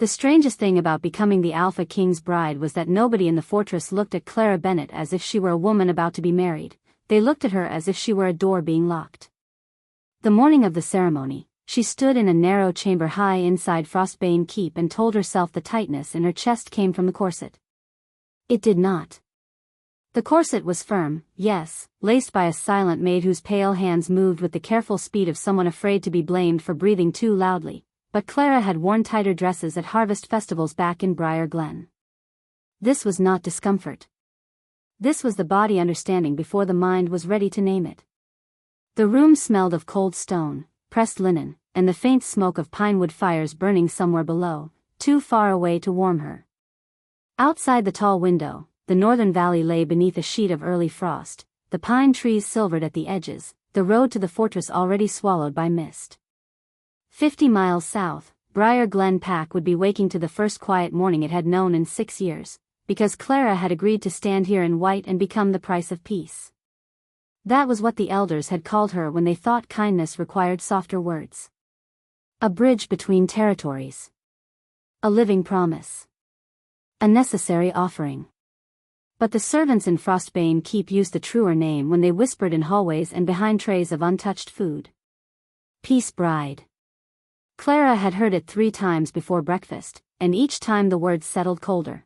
The strangest thing about becoming the Alpha King's bride was that nobody in the fortress looked at Clara Bennett as if she were a woman about to be married. They looked at her as if she were a door being locked. The morning of the ceremony, she stood in a narrow chamber high inside Frostbane Keep and told herself the tightness in her chest came from the corset. It did not. The corset was firm, yes, laced by a silent maid whose pale hands moved with the careful speed of someone afraid to be blamed for breathing too loudly, but Clara had worn tighter dresses at harvest festivals back in Briar Glen. This was not discomfort. This was the body understanding before the mind was ready to name it. The room smelled of cold stone, pressed linen, and the faint smoke of pinewood fires burning somewhere below, too far away to warm her. Outside the tall window, the northern valley lay beneath a sheet of early frost, the pine trees silvered at the edges, the road to the fortress already swallowed by mist. 50 miles south, Briar Glen Pack would be waking to the first quiet morning it had known in 6 years, because Clara had agreed to stand here in white and become the price of peace. That was what the elders had called her when they thought kindness required softer words. A bridge between territories. A living promise. A necessary offering. But the servants in Frostbane Keep used the truer name when they whispered in hallways and behind trays of untouched food. Peace Bride. Clara had heard it 3 times before breakfast, and each time the words settled colder.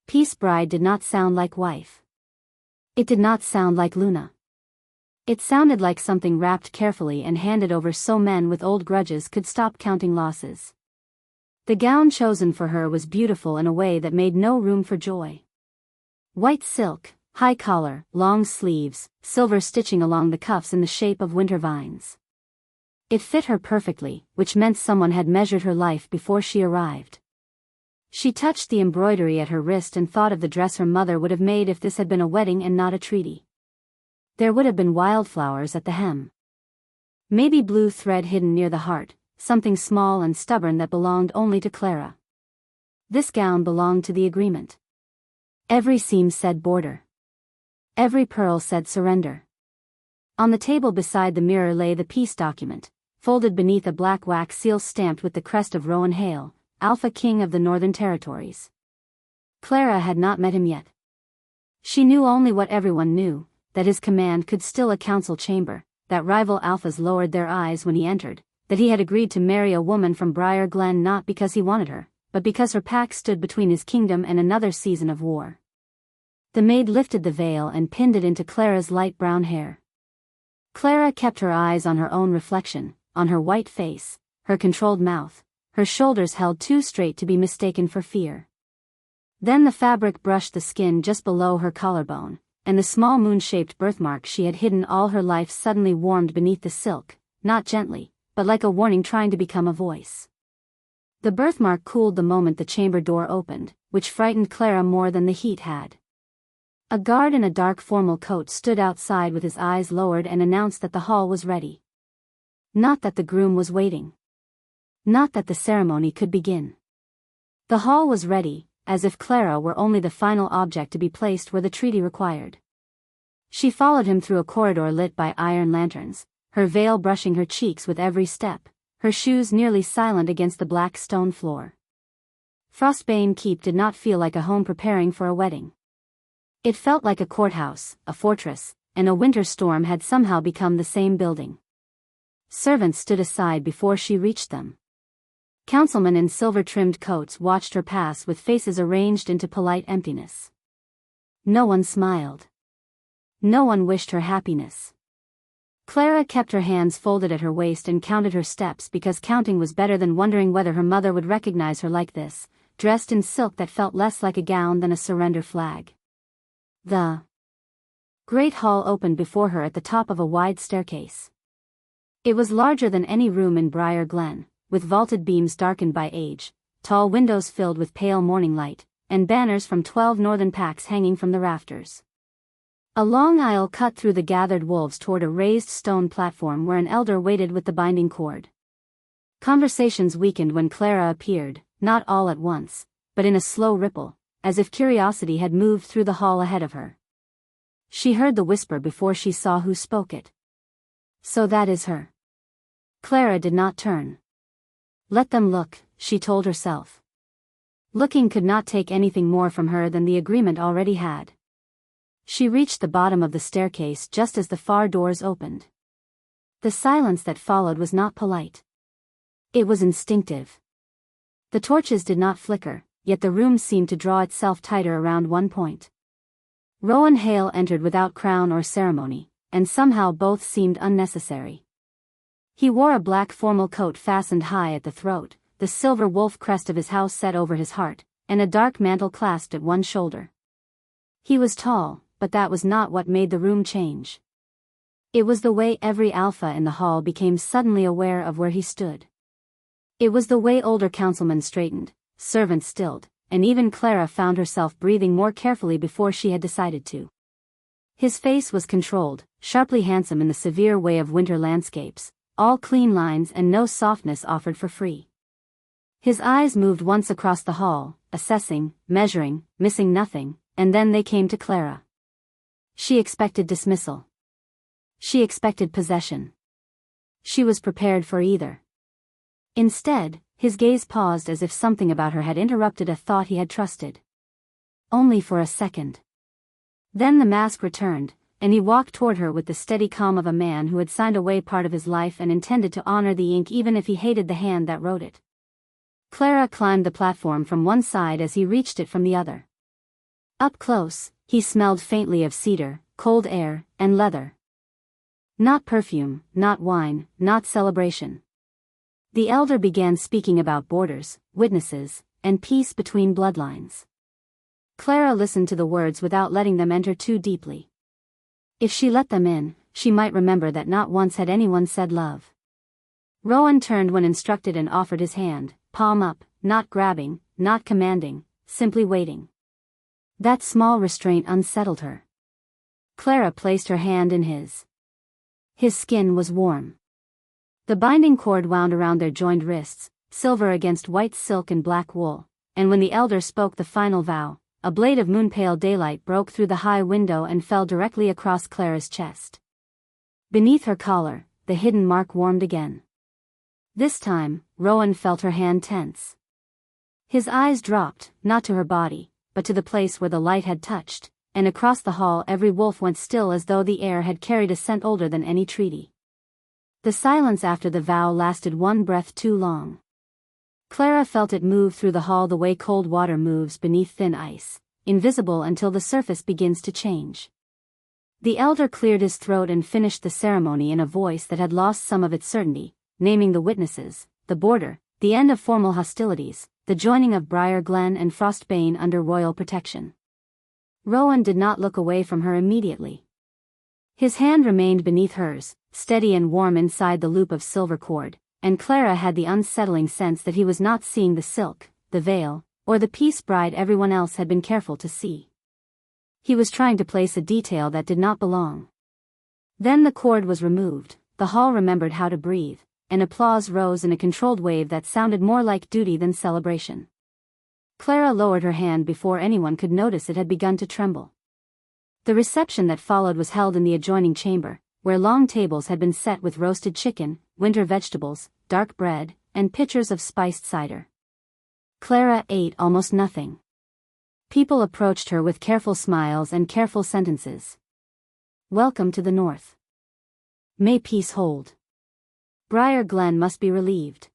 Peace Bride did not sound like wife. It did not sound like Luna. It sounded like something wrapped carefully and handed over so men with old grudges could stop counting losses. The gown chosen for her was beautiful in a way that made no room for joy. White silk, high collar, long sleeves, silver stitching along the cuffs in the shape of winter vines. It fit her perfectly, which meant someone had measured her life before she arrived. She touched the embroidery at her wrist and thought of the dress her mother would have made if this had been a wedding and not a treaty. There would have been wildflowers at the hem. Maybe blue thread hidden near the heart, something small and stubborn that belonged only to Clara. This gown belonged to the agreement. Every seam said border. Every pearl said surrender. On the table beside the mirror lay the peace document, folded beneath a black wax seal stamped with the crest of Rowan Hale, Alpha King of the Northern Territories. Clara had not met him yet. She knew only what everyone knew, that his command could still a council chamber, that rival alphas lowered their eyes when he entered, that he had agreed to marry a woman from Briar Glen not because he wanted her, but because her pack stood between his kingdom and another season of war. The maid lifted the veil and pinned it into Clara's light brown hair. Clara kept her eyes on her own reflection, on her white face, her controlled mouth, her shoulders held too straight to be mistaken for fear. Then the fabric brushed the skin just below her collarbone, and the small moon-shaped birthmark she had hidden all her life suddenly warmed beneath the silk, not gently, but like a warning trying to become a voice. The birthmark cooled the moment the chamber door opened, which frightened Clara more than the heat had. A guard in a dark formal coat stood outside with his eyes lowered and announced that the hall was ready. Not that the groom was waiting. Not that the ceremony could begin. The hall was ready, as if Clara were only the final object to be placed where the treaty required. She followed him through a corridor lit by iron lanterns, her veil brushing her cheeks with every step, her shoes nearly silent against the black stone floor. Frostbane Keep did not feel like a home preparing for a wedding. It felt like a courthouse, a fortress, and a winter storm had somehow become the same building. Servants stood aside before she reached them. Councilmen in silver-trimmed coats watched her pass with faces arranged into polite emptiness. No one smiled. No one wished her happiness. Clara kept her hands folded at her waist and counted her steps because counting was better than wondering whether her mother would recognize her like this, dressed in silk that felt less like a gown than a surrender flag. The great hall opened before her at the top of a wide staircase. It was larger than any room in Briar Glen, with vaulted beams darkened by age, tall windows filled with pale morning light, and banners from 12 northern packs hanging from the rafters. A long aisle cut through the gathered wolves toward a raised stone platform where an elder waited with the binding cord. Conversations weakened when Clara appeared, not all at once, but in a slow ripple, as if curiosity had moved through the hall ahead of her. She heard the whisper before she saw who spoke it. So that is her. Clara did not turn. Let them look, she told herself. Looking could not take anything more from her than the agreement already had. She reached the bottom of the staircase just as the far doors opened. The silence that followed was not polite. It was instinctive. The torches did not flicker, yet the room seemed to draw itself tighter around one point. Rowan Hale entered without crown or ceremony, and somehow both seemed unnecessary. He wore a black formal coat fastened high at the throat, the silver wolf crest of his house set over his heart, and a dark mantle clasped at one shoulder. He was tall, but that was not what made the room change. It was the way every alpha in the hall became suddenly aware of where he stood. It was the way older councilmen straightened, servants stilled, and even Clara found herself breathing more carefully before she had decided to. His face was controlled, sharply handsome in the severe way of winter landscapes, all clean lines and no softness offered for free. His eyes moved once across the hall, assessing, measuring, missing nothing, and then they came to Clara. She expected dismissal. She expected possession. She was prepared for either. Instead, his gaze paused as if something about her had interrupted a thought he had trusted. Only for a second. Then the mask returned, and he walked toward her with the steady calm of a man who had signed away part of his life and intended to honor the ink even if he hated the hand that wrote it. Clara climbed the platform from one side as he reached it from the other. Up close, he smelled faintly of cedar, cold air, and leather. Not perfume, not wine, not celebration. The elder began speaking about borders, witnesses, and peace between bloodlines. Clara listened to the words without letting them enter too deeply. If she let them in, she might remember that not once had anyone said love. Rowan turned when instructed and offered his hand, palm up, not grabbing, not commanding, simply waiting. That small restraint unsettled her. Clara placed her hand in his. His skin was warm. The binding cord wound around their joined wrists, silver against white silk and black wool, and when the elder spoke the final vow, a blade of moon-pale daylight broke through the high window and fell directly across Clara's chest. Beneath her collar, the hidden mark warmed again. This time, Rowan felt her hand tense. His eyes dropped, not to her body, but to the place where the light had touched, and across the hall every wolf went still as though the air had carried a scent older than any treaty. The silence after the vow lasted one breath too long. Clara felt it move through the hall the way cold water moves beneath thin ice, invisible until the surface begins to change. The elder cleared his throat and finished the ceremony in a voice that had lost some of its certainty, naming the witnesses, the border, the end of formal hostilities, the joining of Briar Glen and Frostbane under royal protection. Rowan did not look away from her immediately. His hand remained beneath hers, steady and warm inside the loop of silver cord, and Clara had the unsettling sense that he was not seeing the silk, the veil, or the peace bride everyone else had been careful to see. He was trying to place a detail that did not belong. Then the cord was removed, the hall remembered how to breathe, and applause rose in a controlled wave that sounded more like duty than celebration. Clara lowered her hand before anyone could notice it had begun to tremble. The reception that followed was held in the adjoining chamber, where long tables had been set with roasted chicken, winter vegetables, dark bread, and pitchers of spiced cider. Clara ate almost nothing. People approached her with careful smiles and careful sentences. Welcome to the North. May peace hold. Briar Glen must be relieved.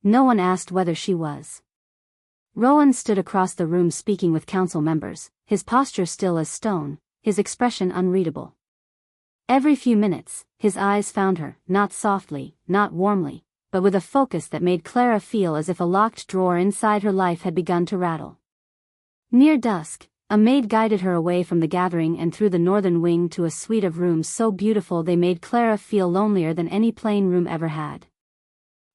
No one asked whether she was. Rowan stood across the room speaking with council members, his posture still as stone, his expression unreadable. Every few minutes, his eyes found her, not softly, not warmly, but with a focus that made Clara feel as if a locked drawer inside her life had begun to rattle. Near dusk, a maid guided her away from the gathering and through the northern wing to a suite of rooms so beautiful they made Clara feel lonelier than any plain room ever had.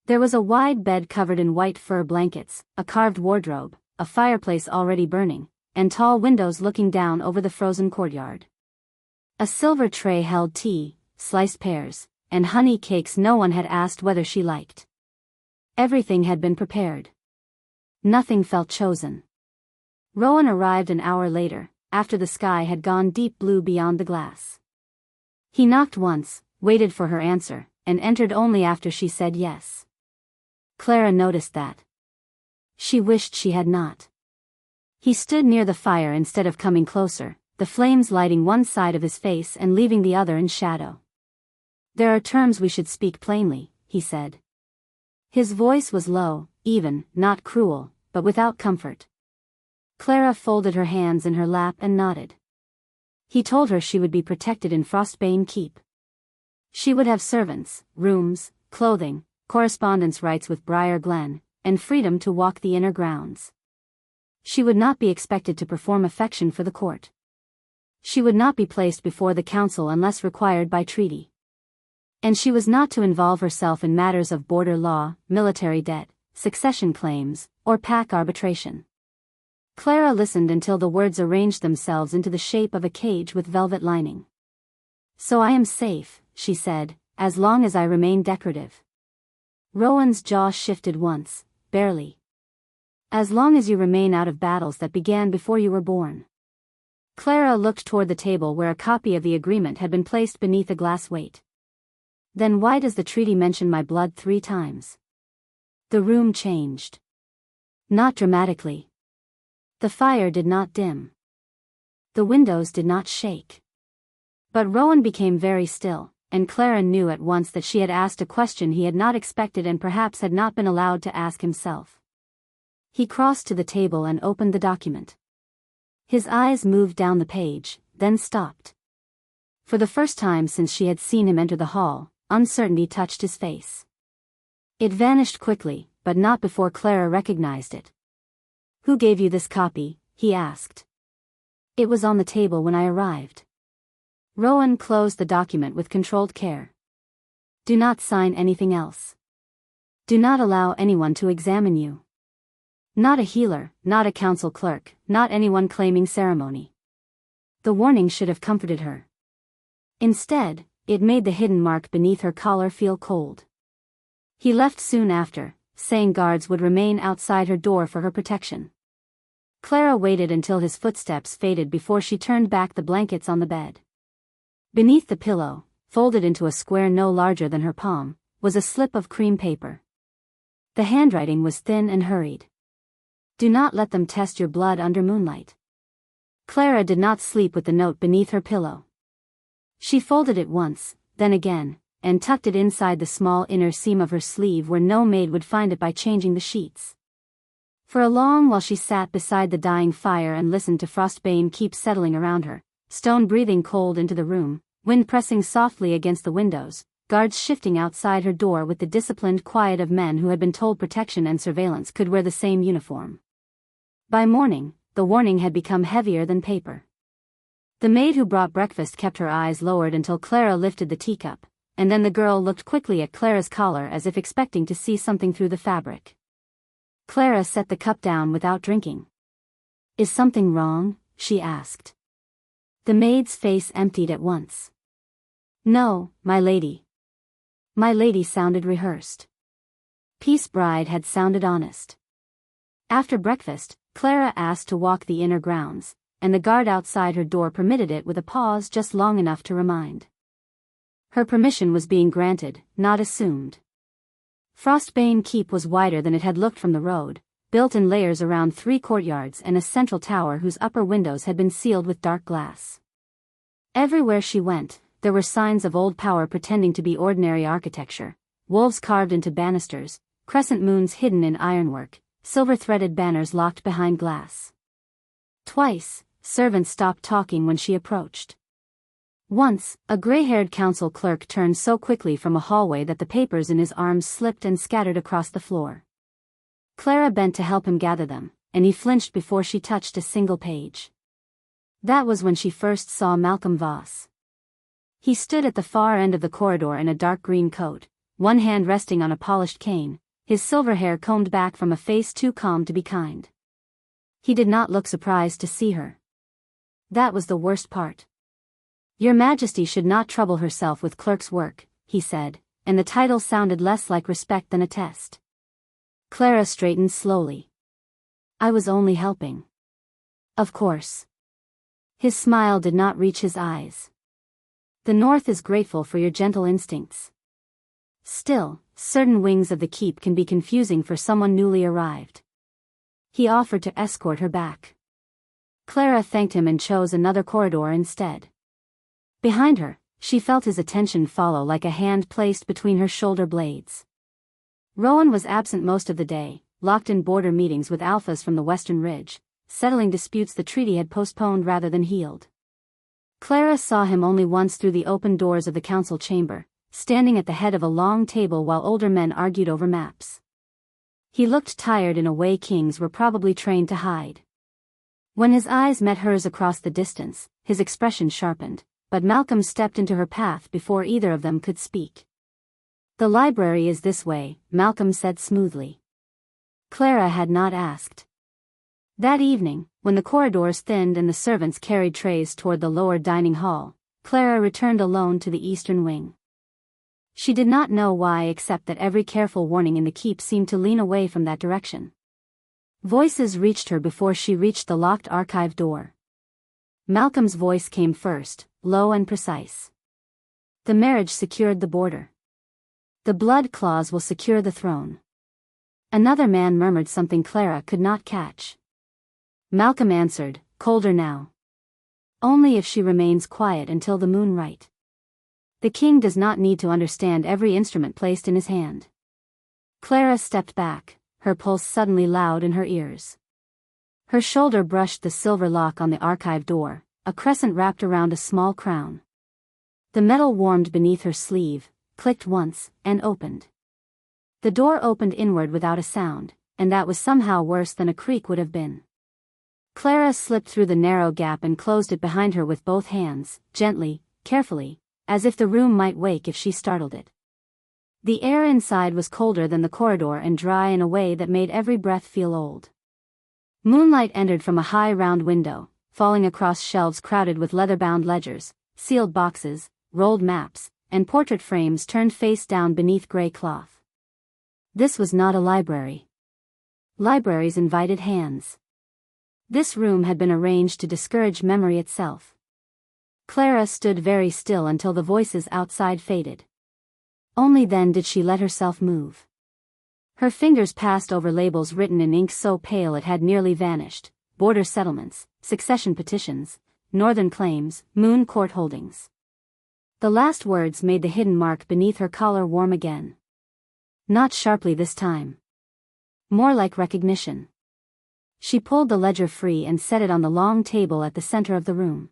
There was a wide bed covered in white fur blankets, a carved wardrobe, a fireplace already burning, and tall windows looking down over the frozen courtyard. A silver tray held tea, sliced pears, and honey cakes no one had asked whether she liked. Everything had been prepared. Nothing felt chosen. Rowan arrived an hour later, after the sky had gone deep blue beyond the glass. He knocked once, waited for her answer, and entered only after she said yes. Clara noticed that. She wished she had not. He stood near the fire instead of coming closer, the flames lighting one side of his face and leaving the other in shadow. "There are terms we should speak plainly," he said. His voice was low, even, not cruel, but without comfort. Clara folded her hands in her lap and nodded. He told her she would be protected in Frostbane Keep. She would have servants, rooms, clothing, correspondence rights with Briar Glen, and freedom to walk the inner grounds. She would not be expected to perform affection for the court. She would not be placed before the council unless required by treaty. And she was not to involve herself in matters of border law, military debt, succession claims, or pack arbitration. Clara listened until the words arranged themselves into the shape of a cage with velvet lining. "So I am safe," she said, "as long as I remain decorative." Rowan's jaw shifted once, barely. "As long as you remain out of battles that began before you were born." Clara looked toward the table where a copy of the agreement had been placed beneath a glass weight. "Then why does the treaty mention my blood 3 times? The room changed. Not dramatically. The fire did not dim. The windows did not shake. But Rowan became very still, and Clara knew at once that she had asked a question he had not expected and perhaps had not been allowed to ask himself. He crossed to the table and opened the document. His eyes moved down the page, then stopped. For the first time since she had seen him enter the hall, uncertainty touched his face. It vanished quickly, but not before Clara recognized it. "Who gave you this copy?" he asked. "It was on the table when I arrived." Rowan closed the document with controlled care. "Do not sign anything else. Do not allow anyone to examine you. Not a healer, not a council clerk, not anyone claiming ceremony." The warning should have comforted her. Instead, it made the hidden mark beneath her collar feel cold. He left soon after, saying guards would remain outside her door for her protection. Clara waited until his footsteps faded before she turned back the blankets on the bed. Beneath the pillow, folded into a square no larger than her palm, was a slip of cream paper. The handwriting was thin and hurried. "Do not let them test your blood under moonlight." Clara did not sleep with the note beneath her pillow. She folded it once, then again, and tucked it inside the small inner seam of her sleeve where no maid would find it by changing the sheets. For a long while she sat beside the dying fire and listened to Frostbane Keep settling around her, stone breathing cold into the room, wind pressing softly against the windows, guards shifting outside her door with the disciplined quiet of men who had been told protection and surveillance could wear the same uniform. By morning, the warning had become heavier than paper. The maid who brought breakfast kept her eyes lowered until Clara lifted the teacup, and then the girl looked quickly at Clara's collar as if expecting to see something through the fabric. Clara set the cup down without drinking. "Is something wrong?" she asked. The maid's face emptied at once. "No, my lady." My lady sounded rehearsed. Peace Bride had sounded honest. After breakfast, Clara asked to walk the inner grounds, and the guard outside her door permitted it with a pause just long enough to remind. Her permission was being granted, not assumed. Frostbane Keep was wider than it had looked from the road, built in layers around 3 courtyards and a central tower whose upper windows had been sealed with dark glass. Everywhere she went, there were signs of old power pretending to be ordinary architecture, wolves carved into banisters, crescent moons hidden in ironwork, silver-threaded banners locked behind glass. Twice, servants stopped talking when she approached. Once, a gray-haired council clerk turned so quickly from a hallway that the papers in his arms slipped and scattered across the floor. Clara bent to help him gather them, and he flinched before she touched a single page. That was when she first saw Malcolm Voss. He stood at the far end of the corridor in a dark green coat, one hand resting on a polished cane, his silver hair combed back from a face too calm to be kind. He did not look surprised to see her. That was the worst part. "Your Majesty should not trouble herself with clerk's work," he said, and the title sounded less like respect than a test. Clara straightened slowly. "I was only helping." "Of course." His smile did not reach his eyes. "The North is grateful for your gentle instincts. Still, certain wings of the keep can be confusing for someone newly arrived. he offered to escort her back. Clara thanked him and chose another corridor instead. Behind her, she felt his attention follow like a hand placed between her shoulder blades. Rowan was absent most of the day, locked in border meetings with alphas from the Western Ridge, settling disputes the treaty had postponed rather than healed. Clara saw him only once through the open doors of the council chamber, standing at the head of a long table while older men argued over maps. He looked tired in a way kings were probably trained to hide. When his eyes met hers across the distance, his expression sharpened, but Malcolm stepped into her path before either of them could speak. "The library is this way," Malcolm said smoothly. Clara had not asked. That evening, when the corridors thinned and the servants carried trays toward the lower dining hall, Clara returned alone to the eastern wing. She did not know why except that every careful warning in the keep seemed to lean away from that direction. Voices reached her before she reached the locked archive door. Malcolm's voice came first, low and precise. "The marriage secured the border. The blood clause will secure the throne." Another man murmured something Clara could not catch. Malcolm answered, colder now. "Only if she remains quiet until the moon right. The king does not need to understand every instrument placed in his hand." Clara stepped back, her pulse suddenly loud in her ears. Her shoulder brushed the silver lock on the archive door, a crescent wrapped around a small crown. The metal warmed beneath her sleeve, clicked once, and opened. The door opened inward without a sound, and that was somehow worse than a creak would have been. Clara slipped through the narrow gap and closed it behind her with both hands, gently, carefully, as if the room might wake if she startled it. The air inside was colder than the corridor and dry in a way that made every breath feel old. Moonlight entered from a high round window, falling across shelves crowded with leather-bound ledgers, sealed boxes, rolled maps, and portrait frames turned face down beneath gray cloth. This was not a library. Libraries invited hands. This room had been arranged to discourage memory itself. Clara stood very still until the voices outside faded. Only then did she let herself move. Her fingers passed over labels written in ink so pale it had nearly vanished: border settlements, succession petitions, northern claims, Moon court holdings. The last words made the hidden mark beneath her collar warm again. Not sharply this time. More like recognition. She pulled the ledger free and set it on the long table at the center of the room.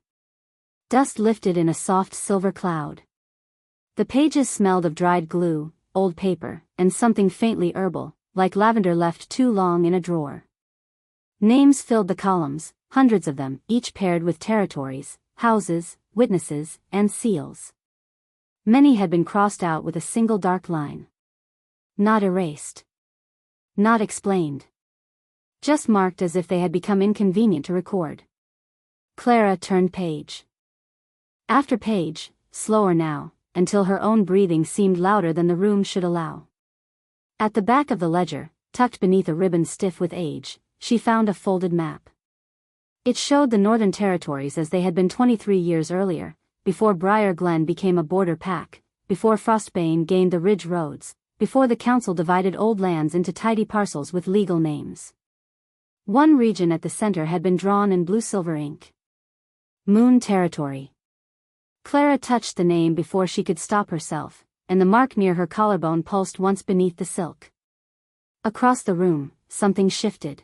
Dust lifted in a soft silver cloud. The pages smelled of dried glue, old paper, and something faintly herbal, like lavender left too long in a drawer. Names filled the columns, hundreds of them, each paired with territories, houses, witnesses, and seals. Many had been crossed out with a single dark line. Not erased. Not explained. Just marked as if they had become inconvenient to record. Clara turned page after page, slower now, until her own breathing seemed louder than the room should allow. At the back of the ledger, tucked beneath a ribbon stiff with age, she found a folded map. It showed the Northern Territories as they had been 23 years earlier, before Briar Glen became a border pack, before Frostbane gained the Ridge Roads, before the council divided old lands into tidy parcels with legal names. One region at the center had been drawn in blue-silver ink. Moon Territory. Clara touched the name before she could stop herself, and the mark near her collarbone pulsed once beneath the silk. Across the room, something shifted.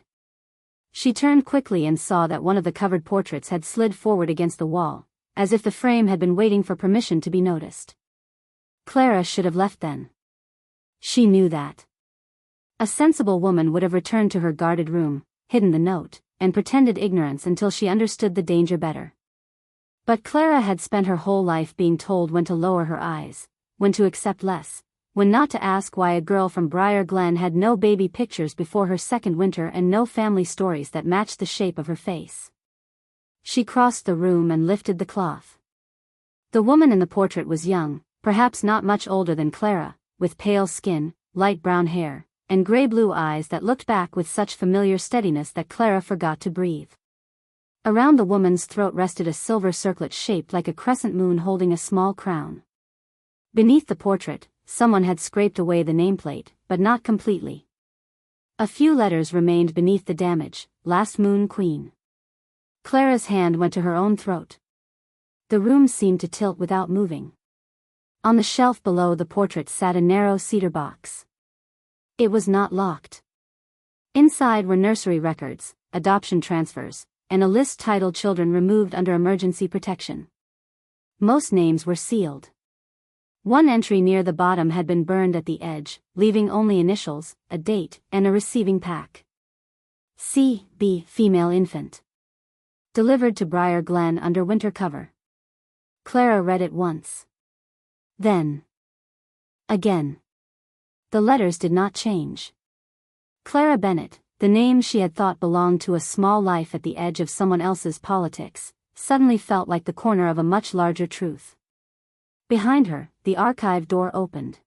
She turned quickly and saw that one of the covered portraits had slid forward against the wall, as if the frame had been waiting for permission to be noticed. Clara should have left then. She knew that. A sensible woman would have returned to her guarded room, hidden the note, and pretended ignorance until she understood the danger better. But Clara had spent her whole life being told when to lower her eyes, when to accept less, when not to ask why a girl from Briar Glen had no baby pictures before her second winter and no family stories that matched the shape of her face. She crossed the room and lifted the cloth. The woman in the portrait was young, perhaps not much older than Clara, with pale skin, light brown hair, and gray-blue eyes that looked back with such familiar steadiness that Clara forgot to breathe. Around the woman's throat rested a silver circlet shaped like a crescent moon holding a small crown. Beneath the portrait, someone had scraped away the nameplate, but not completely. A few letters remained beneath the damage. Last Moon Queen. Clara's hand went to her own throat. The room seemed to tilt without moving. On the shelf below the portrait sat a narrow cedar box. It was not locked. Inside were nursery records, adoption transfers, and a list titled Children Removed Under Emergency Protection. Most names were sealed. One entry near the bottom had been burned at the edge, leaving only initials, a date, and a receiving pack. C.B. Female infant. Delivered to Briar Glen under winter cover. Clara read it once. Then. Again. The letters did not change. Clara Bennett, the name she had thought belonged to a small life at the edge of someone else's politics, suddenly felt like the corner of a much larger truth. Behind her, the archive door opened.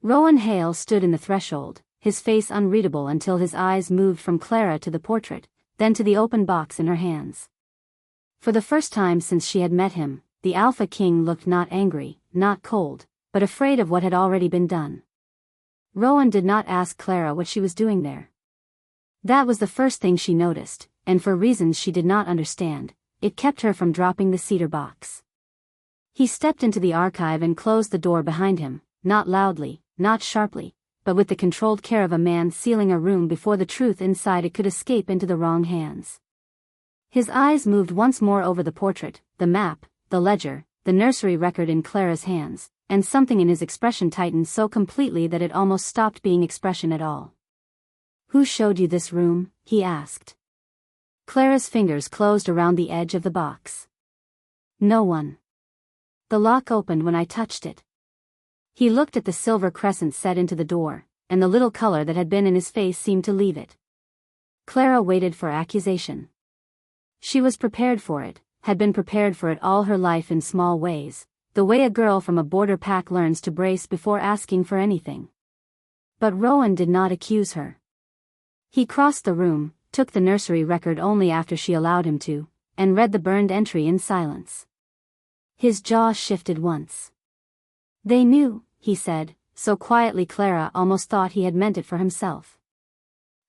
Rowan Hale stood in the threshold, his face unreadable until his eyes moved from Clara to the portrait, then to the open box in her hands. For the first time since she had met him, the Alpha King looked not angry, not cold, but afraid of what had already been done. Rowan did not ask Clara what she was doing there. That was the first thing she noticed, and for reasons she did not understand, it kept her from dropping the cedar box. He stepped into the archive and closed the door behind him, not loudly, not sharply, but with the controlled care of a man sealing a room before the truth inside it could escape into the wrong hands. His eyes moved once more over the portrait, the map, the ledger, the nursery record in Clara's hands, and something in his expression tightened so completely that it almost stopped being expression at all. "Who showed you this room?" he asked. Clara's fingers closed around the edge of the box. "No one. The lock opened when I touched it." He looked at the silver crescent set into the door, and the little color that had been in his face seemed to leave it. Clara waited for accusation. She was prepared for it, had been prepared for it all her life in small ways, the way a girl from a border pack learns to brace before asking for anything. But Rowan did not accuse her. He crossed the room, took the nursery record only after she allowed him to, and read the burned entry in silence. His jaw shifted once. "They knew," he said, so quietly Clara almost thought he had meant it for himself.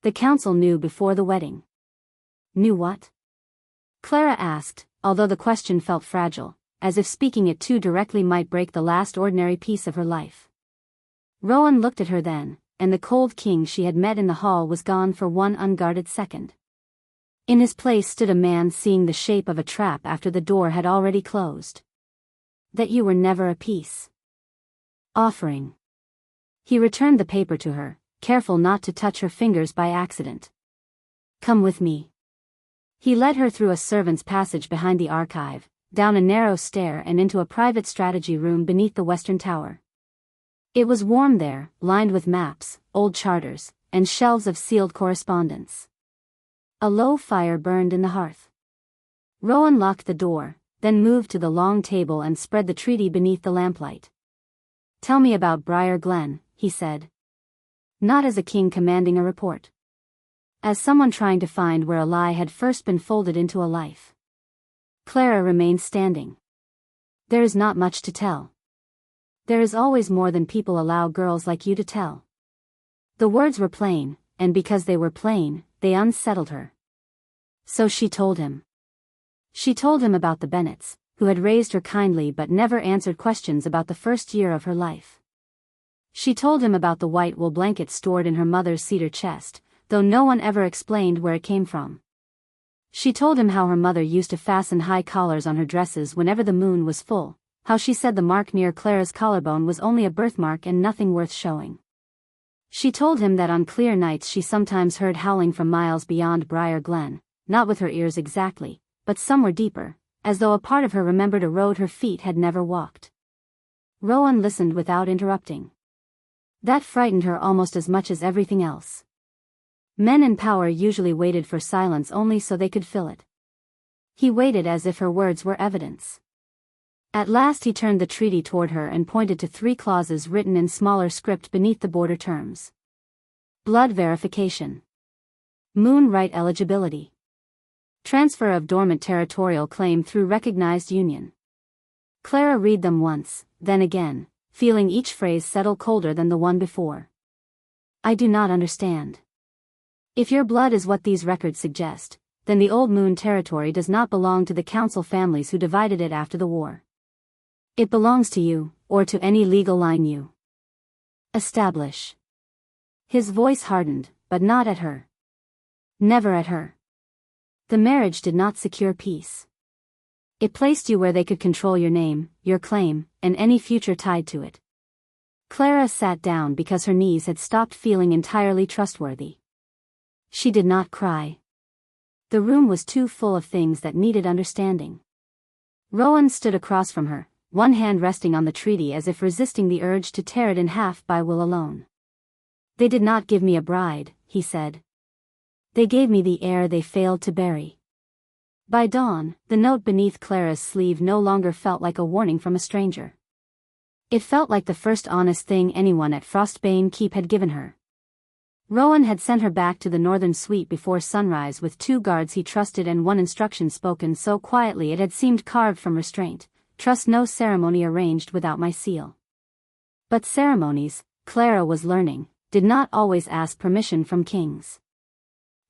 "The council knew before the wedding." "Knew what?" Clara asked, although the question felt fragile, as if speaking it too directly might break the last ordinary piece of her life. Rowan looked at her then, and the cold king she had met in the hall was gone for one unguarded second. In his place stood a man seeing the shape of a trap after the door had already closed. "That you were never a peace offering." He returned the paper to her, careful not to touch her fingers by accident. "Come with me." He led her through a servant's passage behind the archive, down a narrow stair and into a private strategy room beneath the western tower. It was warm there, lined with maps, old charters, and shelves of sealed correspondence. A low fire burned in the hearth. Rowan locked the door, then moved to the long table and spread the treaty beneath the lamplight. "Tell me about Briar Glen," he said. Not as a king commanding a report. As someone trying to find where a lie had first been folded into a life. Clara remained standing. "There is not much to tell. There is always more than people allow girls like you to tell." The words were plain, and because they were plain, they unsettled her. So she told him. She told him about the Bennets, who had raised her kindly but never answered questions about the first year of her life. She told him about the white wool blanket stored in her mother's cedar chest, though no one ever explained where it came from. She told him how her mother used to fasten high collars on her dresses whenever the moon was full, how she said the mark near Clara's collarbone was only a birthmark and nothing worth showing. She told him that on clear nights she sometimes heard howling from miles beyond Briar Glen, not with her ears exactly, but somewhere deeper, as though a part of her remembered a road her feet had never walked. Rowan listened without interrupting. That frightened her almost as much as everything else. Men in power usually waited for silence only so they could fill it. He waited as if her words were evidence. At last he turned the treaty toward her and pointed to 3 clauses written in smaller script beneath the border terms. Blood verification. Moon right eligibility. Transfer of dormant territorial claim through recognized union. Clara read them once, then again, feeling each phrase settle colder than the one before. "I do not understand." If your blood is what these records suggest, then the Old Moon territory does not belong to the council families who divided it after the war. It belongs to you, or to any legal line you establish. His voice hardened, but not at her. Never at her. The marriage did not secure peace. It placed you where they could control your name, your claim, and any future tied to it. Clara sat down because her knees had stopped feeling entirely trustworthy. She did not cry. The room was too full of things that needed understanding. Rowan stood across from her, one hand resting on the treaty as if resisting the urge to tear it in half by will alone. They did not give me a bride, he said. They gave me the heir they failed to bury. By dawn, the note beneath Clara's sleeve no longer felt like a warning from a stranger. It felt like the first honest thing anyone at Frostbane Keep had given her. Rowan had sent her back to the northern suite before sunrise with 2 guards he trusted and one instruction spoken so quietly it had seemed carved from restraint: trust no ceremony arranged without my seal. But ceremonies, Clara was learning, did not always ask permission from kings.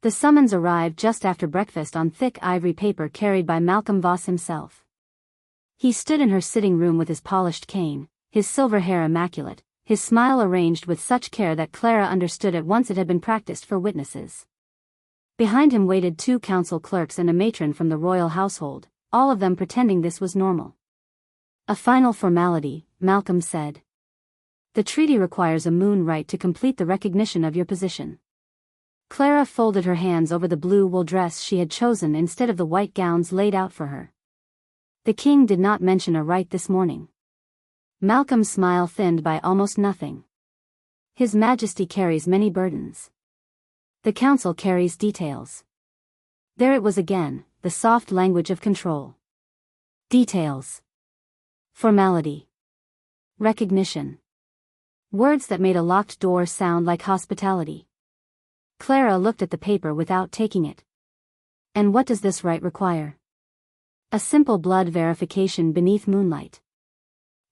The summons arrived just after breakfast on thick ivory paper carried by Malcolm Voss himself. He stood in her sitting room with his polished cane, his silver hair immaculate, his smile arranged with such care that Clara understood at once it had been practiced for witnesses. Behind him waited 2 council clerks and a matron from the royal household, all of them pretending this was normal. A final formality, Malcolm said. The treaty requires a moon right to complete the recognition of your position. Clara folded her hands over the blue wool dress she had chosen instead of the white gowns laid out for her. The king did not mention a rite this morning. Malcolm's smile thinned by almost nothing. His Majesty carries many burdens. The council carries details. There it was again, the soft language of control. Details. Formality. Recognition. Words that made a locked door sound like hospitality. Clara looked at the paper without taking it. And what does this rite require? A simple blood verification beneath moonlight.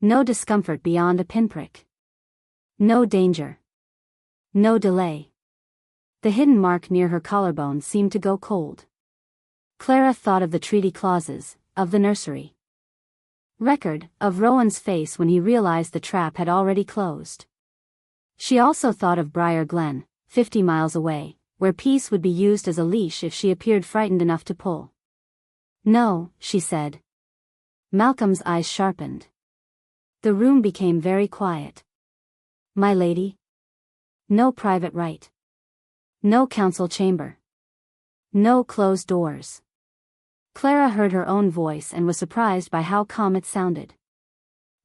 No discomfort beyond a pinprick. No danger. No delay. The hidden mark near her collarbone seemed to go cold. Clara thought of the treaty clauses, of the nursery record, of Rowan's face when he realized the trap had already closed. She also thought of Briar Glen, 50 miles away, where peace would be used as a leash if she appeared frightened enough to pull. No, she said. Malcolm's eyes sharpened. The room became very quiet. My lady? No private right. No council chamber. No closed doors. Clara heard her own voice and was surprised by how calm it sounded.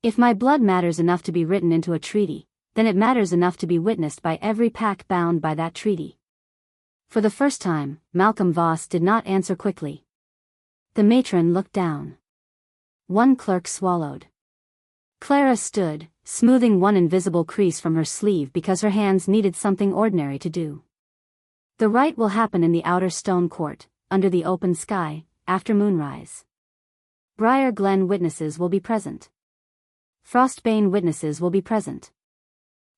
If my blood matters enough to be written into a treaty, then it matters enough to be witnessed by every pack bound by that treaty. For the first time, Malcolm Voss did not answer quickly. The matron looked down. One clerk swallowed. Clara stood, smoothing one invisible crease from her sleeve because her hands needed something ordinary to do. The rite will happen in the outer stone court, under the open sky, after moonrise. Briar Glen witnesses will be present. Frostbane witnesses will be present.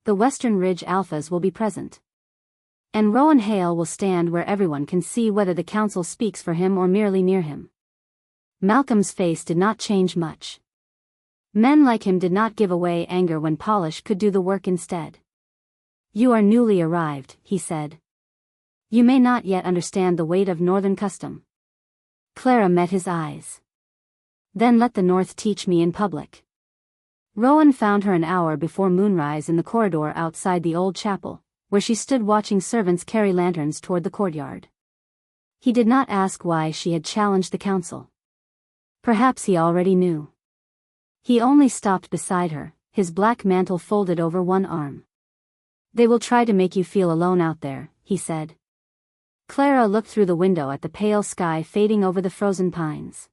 The Western Ridge Alphas will be present. And Rowan Hale will stand where everyone can see whether the council speaks for him or merely near him. Malcolm's face did not change much. Men like him did not give away anger when polish could do the work instead. You are newly arrived, he said. You may not yet understand the weight of northern custom. Clara met his eyes. Then let the North teach me in public. Rowan found her an hour before moonrise in the corridor outside the old chapel, where she stood watching servants carry lanterns toward the courtyard. He did not ask why she had challenged the council. Perhaps he already knew. He only stopped beside her, his black mantle folded over one arm. They will try to make you feel alone out there, he said. Clara looked through the window at the pale sky fading over the frozen pines.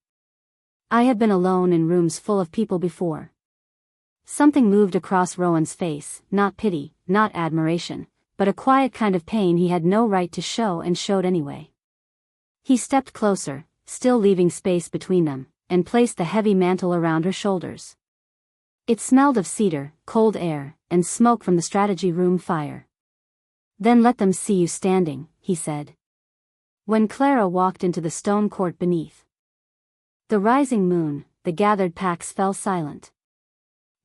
I have been alone in rooms full of people before. Something moved across Rowan's face, not pity, not admiration, but a quiet kind of pain he had no right to show and showed anyway. He stepped closer, still leaving space between them, and placed the heavy mantle around her shoulders. It smelled of cedar, cold air, and smoke from the strategy room fire. Then let them see you standing, he said. When Clara walked into the stone court beneath the rising moon, the gathered packs fell silent.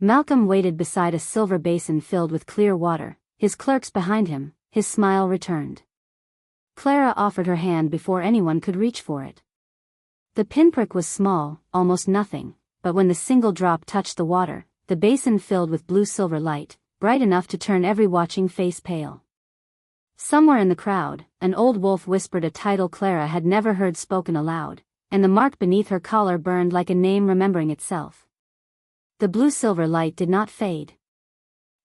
Malcolm waited beside a silver basin filled with clear water, his clerks behind him, his smile returned. Clara offered her hand before anyone could reach for it. The pinprick was small, almost nothing, but when the single drop touched the water, the basin filled with blue-silver light, bright enough to turn every watching face pale. Somewhere in the crowd, an old wolf whispered a title Clara had never heard spoken aloud, and the mark beneath her collar burned like a name remembering itself. The blue-silver light did not fade.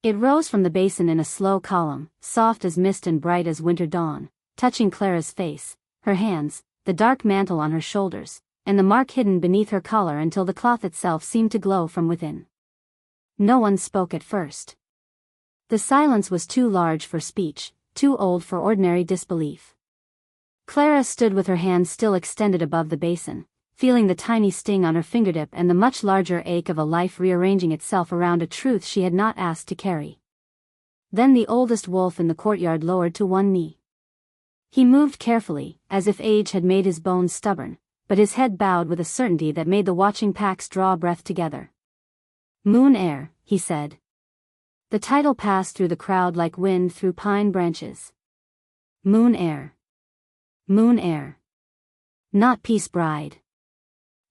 It rose from the basin in a slow column, soft as mist and bright as winter dawn, touching Clara's face, her hands, the dark mantle on her shoulders, and the mark hidden beneath her collar until the cloth itself seemed to glow from within. No one spoke at first. The silence was too large for speech, too old for ordinary disbelief. Clara stood with her hand still extended above the basin, feeling the tiny sting on her fingertip and the much larger ache of a life rearranging itself around a truth she had not asked to carry. Then the oldest wolf in the courtyard lowered to one knee. He moved carefully, as if age had made his bones stubborn, but his head bowed with a certainty that made the watching packs draw breath together. "Moon Heir," he said. The title passed through the crowd like wind through pine branches. Moon Heir. Moon Heir. Not peace bride.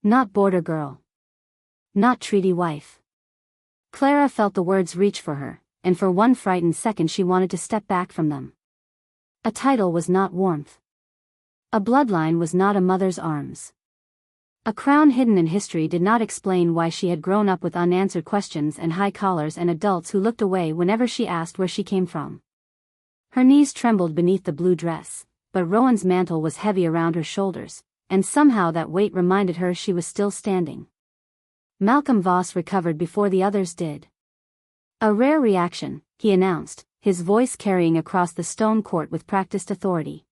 Not border girl. Not treaty wife. Clara felt the words reach for her, and for one frightened second she wanted to step back from them. A title was not warmth. A bloodline was not a mother's arms. A crown hidden in history did not explain why she had grown up with unanswered questions and high collars and adults who looked away whenever she asked where she came from. Her knees trembled beneath the blue dress, but Rowan's mantle was heavy around her shoulders, and somehow that weight reminded her she was still standing. Malcolm Voss recovered before the others did. "A rare reaction," he announced, his voice carrying across the stone court with practiced authority.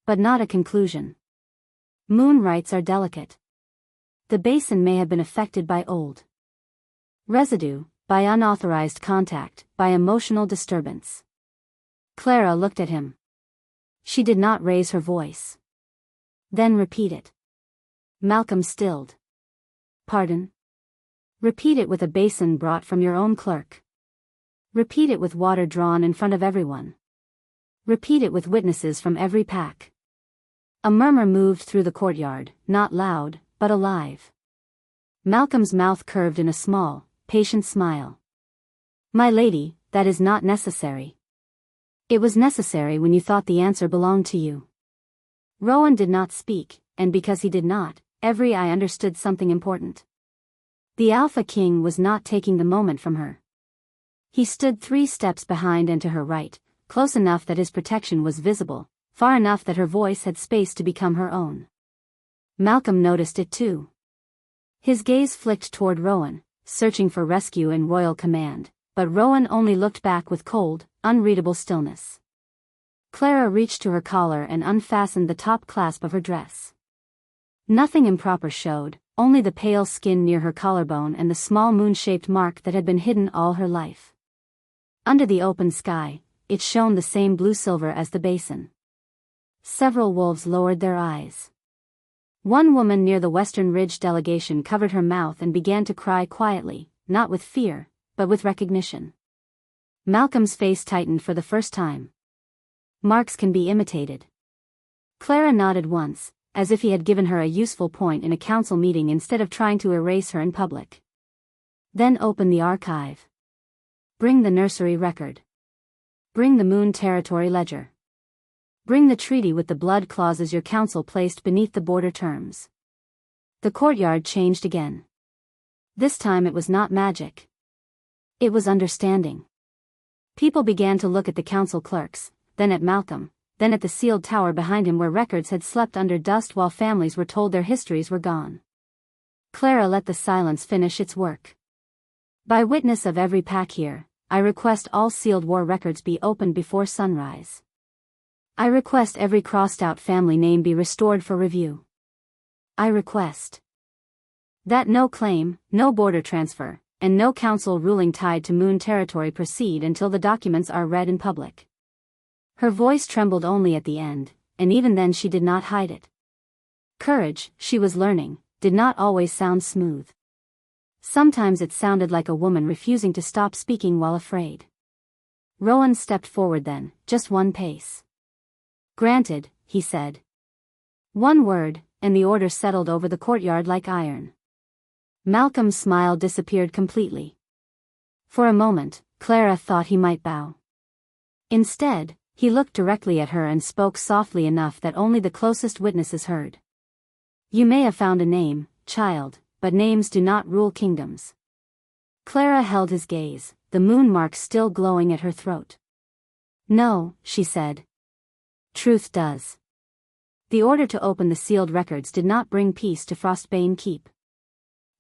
"But not a conclusion. Moon rights are delicate. The basin may have been affected by old residue, by unauthorized contact, by emotional disturbance." Clara looked at him. She did not raise her voice. "Then repeat it." Malcolm stilled. "Pardon?" "Repeat it with a basin brought from your own clerk. Repeat it with water drawn in front of everyone. Repeat it with witnesses from every pack." A murmur moved through the courtyard, not loud, but alive. Malcolm's mouth curved in a small, patient smile. "My lady, that is not necessary. It was necessary when you thought the answer belonged to you." Rowan did not speak, and because he did not, every eye understood something important. The Alpha King was not taking the moment from her. He stood 3 steps behind and to her right, close enough that his protection was visible, far enough that her voice had space to become her own. Malcolm noticed it too. His gaze flicked toward Rowan, searching for rescue and royal command, but Rowan only looked back with cold, unreadable stillness. Clara reached to her collar and unfastened the top clasp of her dress. Nothing improper showed, only the pale skin near her collarbone and the small moon-shaped mark that had been hidden all her life. Under the open sky, it shone the same blue-silver as the basin. Several wolves lowered their eyes. One woman near the Western Ridge delegation covered her mouth and began to cry quietly, not with fear, but with recognition. Malcolm's face tightened for the first time. "Marks can be imitated." Clara nodded once, as if he had given her a useful point in a council meeting instead of trying to erase her in public. "Then open the archive. Bring the nursery record. Bring the Moon Territory ledger. Bring the treaty with the blood clauses your council placed beneath the border terms." The courtyard changed again. This time it was not magic. It was understanding. People began to look at the council clerks, then at Malcolm, then at the sealed tower behind him where records had slept under dust while families were told their histories were gone. Clara let the silence finish its work. "By witness of every pack here, I request all sealed war records be opened before sunrise. I request every crossed-out family name be restored for review. I request that no claim, no border transfer, and no council ruling tied to Moon Territory proceed until the documents are read in public. Her voice trembled only at the end, and even then she did not hide it. Courage, she was learning, did not always sound smooth. Sometimes it sounded like a woman refusing to stop speaking while afraid. Rowan stepped forward then, just one pace. "Granted," he said. One word, and the order settled over the courtyard like iron. Malcolm's smile disappeared completely. For a moment, Clara thought he might bow. Instead, he looked directly at her and spoke softly enough that only the closest witnesses heard. "You may have found a name, child, but names do not rule kingdoms." Clara held his gaze, the moon mark still glowing at her throat. "No," she said. "Truth does." The order to open the sealed records did not bring peace to Frostbane Keep.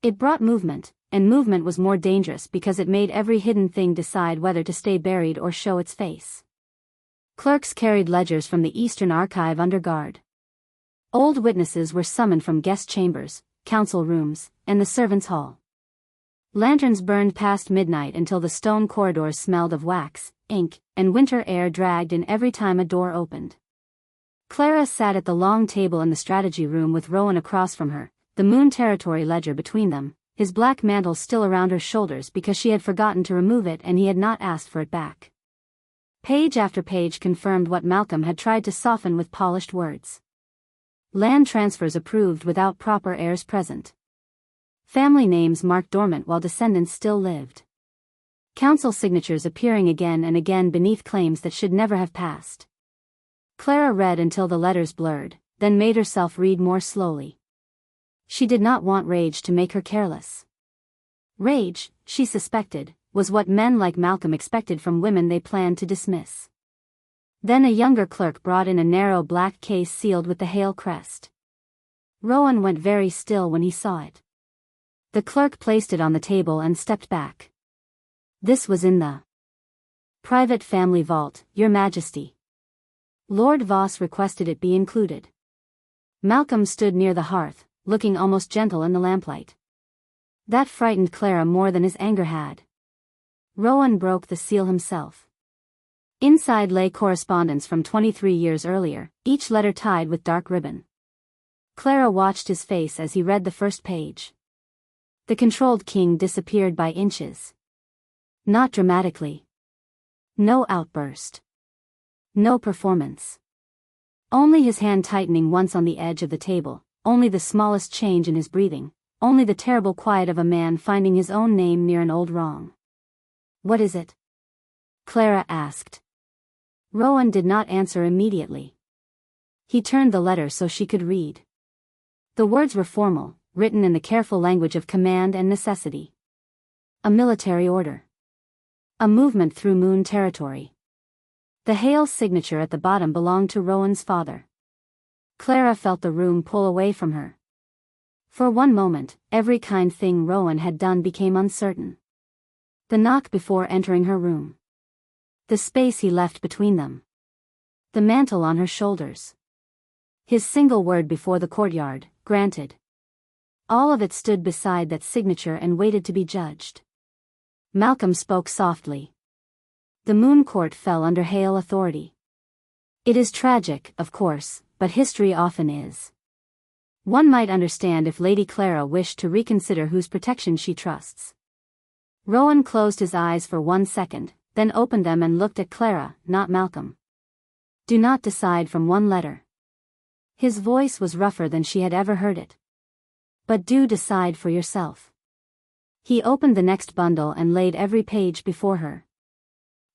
It brought movement, and movement was more dangerous because it made every hidden thing decide whether to stay buried or show its face. Clerks carried ledgers from the Eastern Archive under guard. Old witnesses were summoned from guest chambers, council rooms, and the servants' hall. Lanterns burned past midnight until the stone corridors smelled of wax, ink, and winter air dragged in every time a door opened. Clara sat at the long table in the strategy room with Rowan across from her, the Moon Territory ledger between them, his black mantle still around her shoulders because she had forgotten to remove it and he had not asked for it back. Page after page confirmed what Malcolm had tried to soften with polished words. Land transfers approved without proper heirs present. Family names marked dormant while descendants still lived. Council signatures appearing again and again beneath claims that should never have passed. Clara read until the letters blurred, then made herself read more slowly. She did not want rage to make her careless. Rage, she suspected, was what men like Malcolm expected from women they planned to dismiss. Then a younger clerk brought in a narrow black case sealed with the Hale crest. Rowan went very still when he saw it. The clerk placed it on the table and stepped back. "This was in the private family vault, Your Majesty. Lord Voss requested it be included." Malcolm stood near the hearth, looking almost gentle in the lamplight. That frightened Clara more than his anger had. Rowan broke the seal himself. Inside lay correspondence from 23 years earlier, each letter tied with dark ribbon. Clara watched his face as he read the first page. The controlled king disappeared by inches. Not dramatically. No outburst. No performance. Only his hand tightening once on the edge of the table, only the smallest change in his breathing, only the terrible quiet of a man finding his own name near an old wrong. "What is it?" Clara asked. Rowan did not answer immediately. He turned the letter so she could read. The words were formal, written in the careful language of command and necessity. A military order. A movement through Moon Territory. The Hale signature at the bottom belonged to Rowan's father. Clara felt the room pull away from her. For one moment, every kind thing Rowan had done became uncertain. The knock before entering her room. The space he left between them. The mantle on her shoulders. His single word before the courtyard, "Granted." All of it stood beside that signature and waited to be judged. Malcolm spoke softly. The Moon Court fell under Hale authority. It is tragic, of course, but history often is. One might understand if Lady Clara wished to reconsider whose protection she trusts. Rowan closed his eyes for 1 second, then opened them and looked at Clara, not Malcolm. "Do not decide from one letter." His voice was rougher than she had ever heard it. "But do decide for yourself." He opened the next bundle and laid every page before her.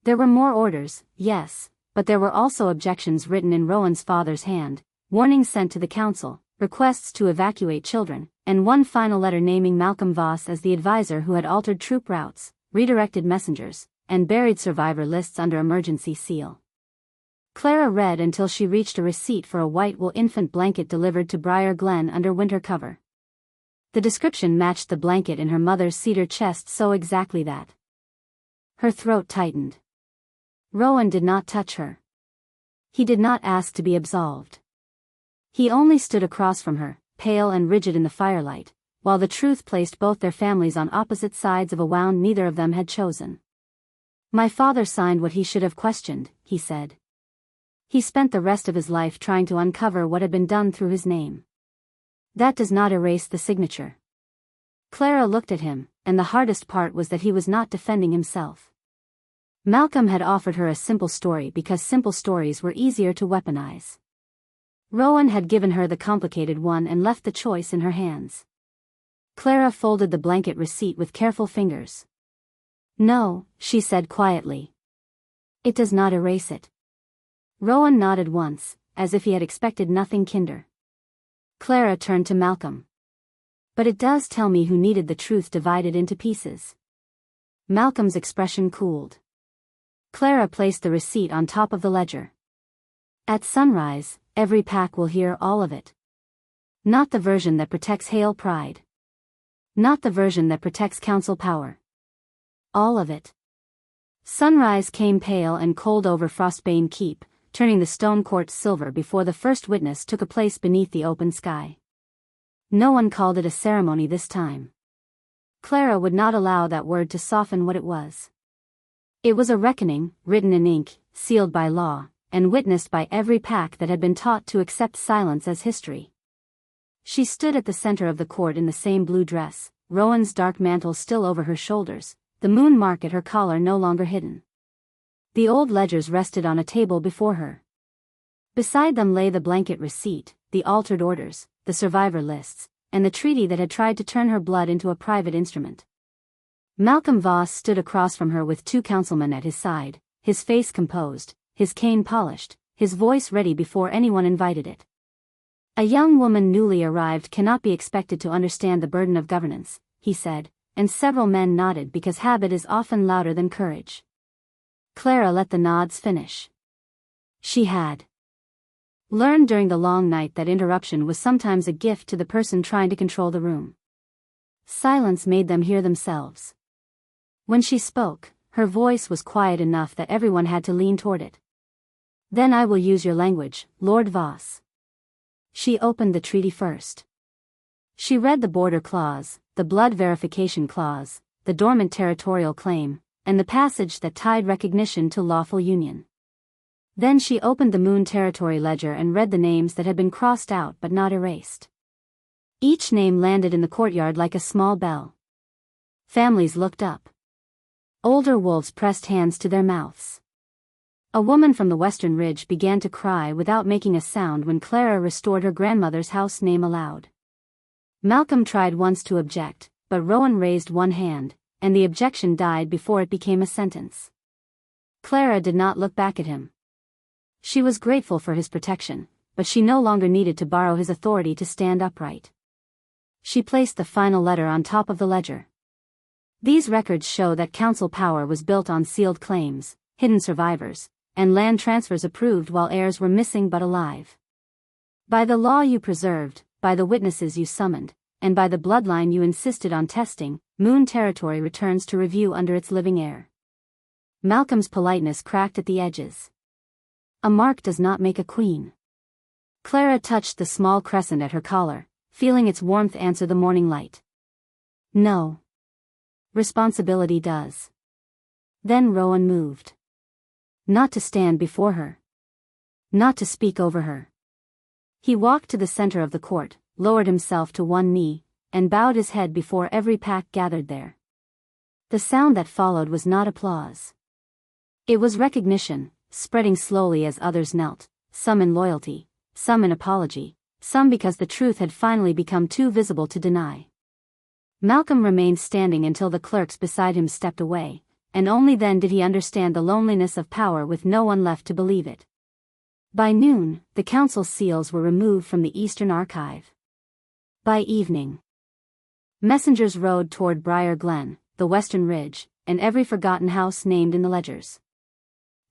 There were more orders, yes, but there were also objections written in Rowan's father's hand, warnings sent to the council, requests to evacuate children, and one final letter naming Malcolm Voss as the advisor who had altered troop routes, redirected messengers, and buried survivor lists under emergency seal. Clara read until she reached a receipt for a white wool infant blanket delivered to Briar Glen under winter cover. The description matched the blanket in her mother's cedar chest so exactly that her throat tightened. Rowan did not touch her. He did not ask to be absolved. He only stood across from her, pale and rigid in the firelight, while the truth placed both their families on opposite sides of a wound neither of them had chosen. "My father signed what he should have questioned," he said. He spent the rest of his life trying to uncover what had been done through his name. That does not erase the signature. Clara looked at him, and the hardest part was that he was not defending himself. Malcolm had offered her a simple story because simple stories were easier to weaponize. Rowan had given her the complicated one and left the choice in her hands. Clara folded the blanket receipt with careful fingers. "No," she said quietly. "It does not erase it." Rowan nodded once, as if he had expected nothing kinder. Clara turned to Malcolm. "But it does tell me who needed the truth divided into pieces." Malcolm's expression cooled. Clara placed the receipt on top of the ledger. "At sunrise, every pack will hear all of it. Not the version that protects Hale pride. Not the version that protects council power. All of it." Sunrise came pale and cold over Frostbane Keep, turning the stone quartz silver before the first witness took a place beneath the open sky. No one called it a ceremony this time. Clara would not allow that word to soften what it was. It was a reckoning, written in ink, sealed by law, and witnessed by every pack that had been taught to accept silence as history. She stood at the center of the court in the same blue dress, Rowan's dark mantle still over her shoulders, the moon mark at her collar no longer hidden. The old ledgers rested on a table before her. Beside them lay the blanket receipt, the altered orders, the survivor lists, and the treaty that had tried to turn her blood into a private instrument. Malcolm Voss stood across from her with 2 councilmen at his side, his face composed, his cane polished, his voice ready before anyone invited it. "A young woman newly arrived cannot be expected to understand the burden of governance," he said, and several men nodded because habit is often louder than courage. Clara let the nods finish. She had learned during the long night that interruption was sometimes a gift to the person trying to control the room. Silence made them hear themselves. When she spoke, her voice was quiet enough that everyone had to lean toward it. "Then I will use your language, Lord Voss." She opened the treaty first. She read the border clause, the blood verification clause, the dormant territorial claim, and the passage that tied recognition to lawful union. Then she opened the Moon Territory ledger and read the names that had been crossed out but not erased. Each name landed in the courtyard like a small bell. Families looked up. Older wolves pressed hands to their mouths. A woman from the Western Ridge began to cry without making a sound when Clara restored her grandmother's house name aloud. Malcolm tried once to object, but Rowan raised one hand, and the objection died before it became a sentence. Clara did not look back at him. She was grateful for his protection, but she no longer needed to borrow his authority to stand upright. She placed the final letter on top of the ledger. These records show that council power was built on sealed claims, hidden survivors, and land transfers approved while heirs were missing but alive. By the law you preserved, by the witnesses you summoned, and by the bloodline you insisted on testing, Moon Territory returns to review under its living heir. Malcolm's politeness cracked at the edges. A mark does not make a queen. Clara touched the small crescent at her collar, feeling its warmth answer the morning light. No. Responsibility does. Then Rowan moved. Not to stand before her. Not to speak over her. He walked to the center of the court, lowered himself to one knee, and bowed his head before every pack gathered there. The sound that followed was not applause. It was recognition, spreading slowly as others knelt, some in loyalty, some in apology, some because the truth had finally become too visible to deny. Malcolm remained standing until the clerks beside him stepped away, and only then did he understand the loneliness of power with no one left to believe it. By noon, the council seals were removed from the Eastern Archive. By evening, messengers rode toward Briar Glen, the Western Ridge, and every forgotten house named in the ledgers.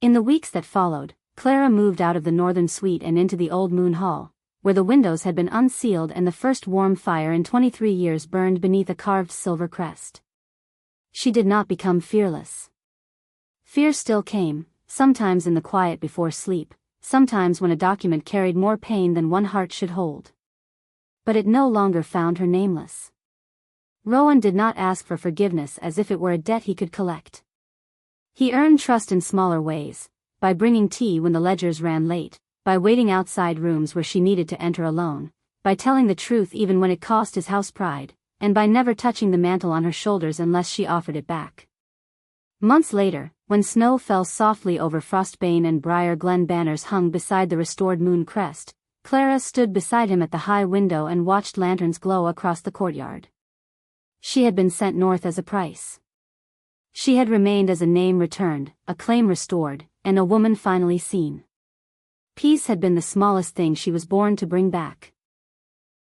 In the weeks that followed, Clara moved out of the northern suite and into the old Moon Hall, where the windows had been unsealed and the first warm fire in 23 years burned beneath a carved silver crest. She did not become fearless. Fear still came, sometimes in the quiet before sleep, sometimes when a document carried more pain than one heart should hold. But it no longer found her nameless. Rowan did not ask for forgiveness as if it were a debt he could collect. He earned trust in smaller ways, by bringing tea when the ledgers ran late, by waiting outside rooms where she needed to enter alone, by telling the truth even when it cost his house pride, and by never touching the mantle on her shoulders unless she offered it back. Months later, when snow fell softly over Frostbane and Briar Glen banners hung beside the restored moon crest, Clara stood beside him at the high window and watched lanterns glow across the courtyard. She had been sent north as a price. She had remained as a name returned, a claim restored, and a woman finally seen. Peace had been the smallest thing she was born to bring back.